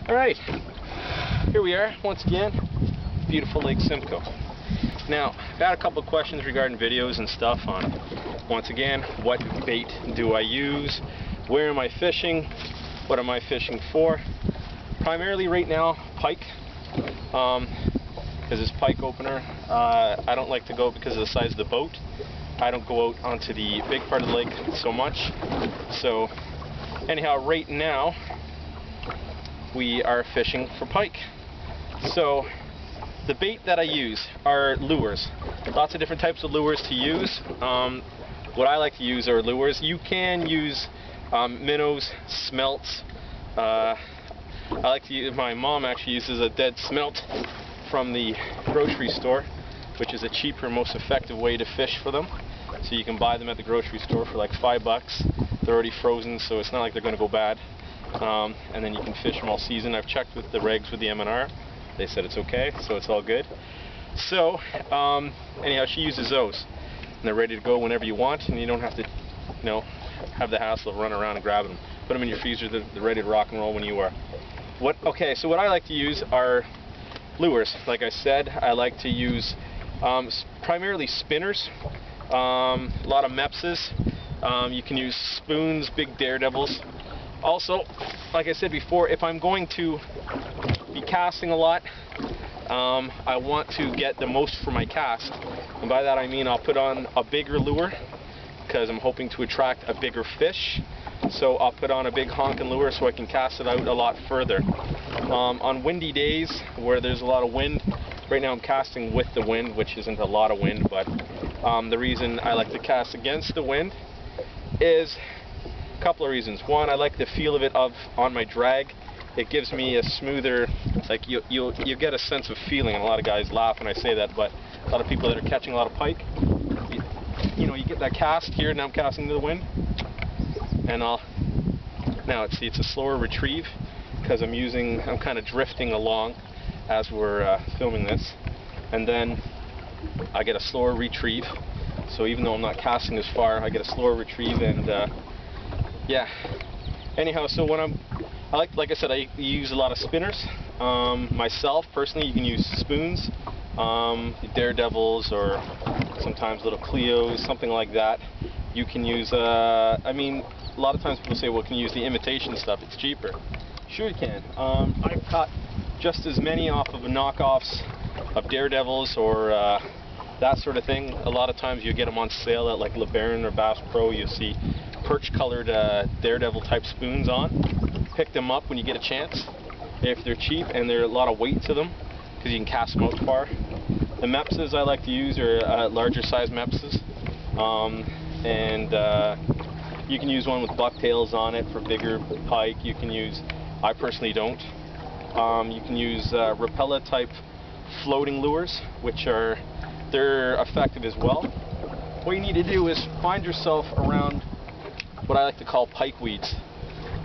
Alright, here we are once again, beautiful Lake Simcoe. Now, I've got a couple of questions regarding videos and stuff on, once again, what bait do I use, where am I fishing, what am I fishing for. Primarily right now, pike, because it's pike opener. I don't like to go because of the size of the boat. I don't go out onto the big part of the lake so much. So, anyhow, right now, we are fishing for pike. So the bait that I use are lures. Lots of different types of lures to use. What I like to use are lures. You can use minnows, smelts. I like to use, my mom actually uses a dead smelt from the grocery store, which is a cheaper, most effective way to fish for them. So you can buy them at the grocery store for like $5. They're already frozen, so it's not like they're going to go bad. And then you can fish them all season. I've checked with the regs with the M&R. They said it's okay, so it's all good. So, anyhow, she uses those. And they're ready to go whenever you want, and you don't have to, have the hassle of running around and grabbing them. Put them in your freezer, they're ready to rock and roll when you are. So what I like to use are lures. Like I said, I like to use primarily spinners, a lot of mepses. You can use spoons, big daredevils. Also, like I said before, if I'm going to be casting a lot, I want to get the most for my cast. And by that I mean I'll put on a bigger lure because I'm hoping to attract a bigger fish. So I'll put on a big honking lure so I can cast it out a lot further. On windy days where there's a lot of wind, right now I'm casting with the wind, which isn't a lot of wind, but the reason I like to cast against the wind is a couple of reasons. One, I like the feel of it on my drag. It gives me a smoother, like you get a sense of feeling, and a lot of guys laugh when I say that, but a lot of people that are catching a lot of pike, you get that cast here. Now I'm casting into the wind, and it's a slower retrieve because I'm kind of drifting along as we're filming this, and then I get a slower retrieve. So even though I'm not casting as far, I get a slower retrieve, and yeah. Anyhow, so when like I said, I use a lot of spinners. Myself, personally, you can use spoons, daredevils, or sometimes little Cleos, something like that. You can use, a lot of times people say, well, can you use the imitation stuff? It's cheaper. Sure you can. I've caught just as many off of knockoffs of daredevils or that sort of thing. A lot of times you get them on sale at like LeBaron or Bass Pro. You'll see perch-colored daredevil type spoons on. Pick them up when you get a chance if they're cheap and there's a lot of weight to them because you can cast them out far. The mepses I like to use are larger size mepses, and you can use one with bucktails on it for bigger pike. You can use, I personally don't. You can use Rapella type floating lures, which they're effective as well. What you need to do is find yourself around what I like to call pike weeds.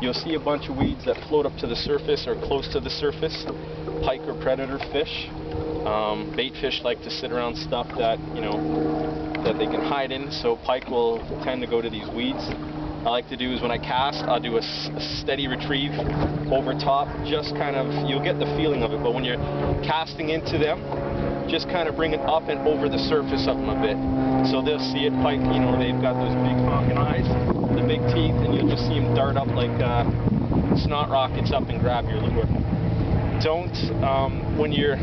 You'll see a bunch of weeds that float up to the surface or close to the surface. Pike or predator fish. Bait fish like to sit around stuff that that they can hide in, so pike will tend to go to these weeds. I like to do is when I cast, I'll do a steady retrieve over top, just kind of, you'll get the feeling of it, but when you're casting into them, just kind of bring it up and over the surface of them a bit. So they'll see it, pike, they've got those big honking eyes, the big teeth, and you'll just see them dart up like snot rockets up and grab your lure. Don't, when you're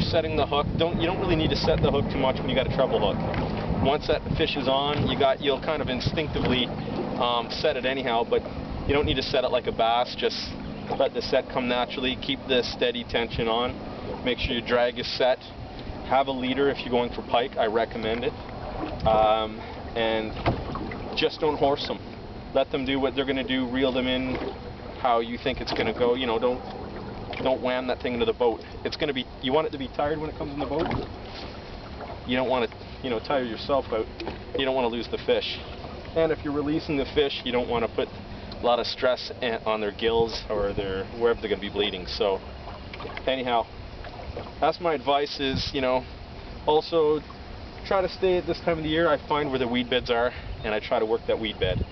setting the hook, you don't really need to set the hook too much when you got a treble hook. Once that fish is on, you'll kind of instinctively set it anyhow, but you don't need to set it like a bass. Just let the set come naturally. Keep the steady tension on. Make sure your drag is set. Have a leader if you're going for pike. I recommend it. And just don't horse them. Let them do what they're going to do. Reel them in how you think it's going to go. Don't wham that thing into the boat. It's going to be, you want it to be tired when it comes in the boat. You don't want to, tire yourself out. You don't want to lose the fish. And if you're releasing the fish, you don't want to put a lot of stress on their gills or wherever they're going to be bleeding. So, anyhow, that's my advice is, also try to stay at this time of the year. I find where the weed beds are, and I try to work that weed bed.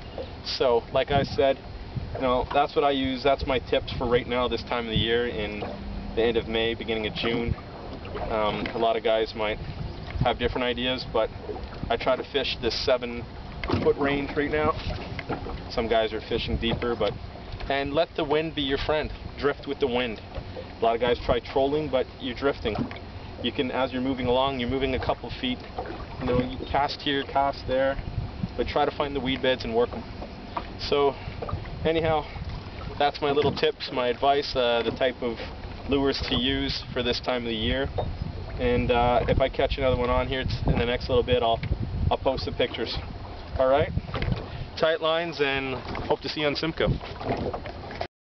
So, like I said, you know, that's what I use. That's my tips for right now, this time of the year, in the end of May, beginning of June. A lot of guys might have different ideas, but I try to fish this 7-foot range right now. Some guys are fishing deeper, and let the wind be your friend. Drift with the wind. A lot of guys try trolling, but you're drifting. You can, as you're moving along, you're moving a couple feet. You know, you cast here, cast there, but try to find the weed beds and work them. So, anyhow, that's my little tips, my advice, the type of lures to use for this time of the year. And if I catch another one on here in the next little bit, I'll post the pictures. All right, tight lines, and hope to see you on SImcoe.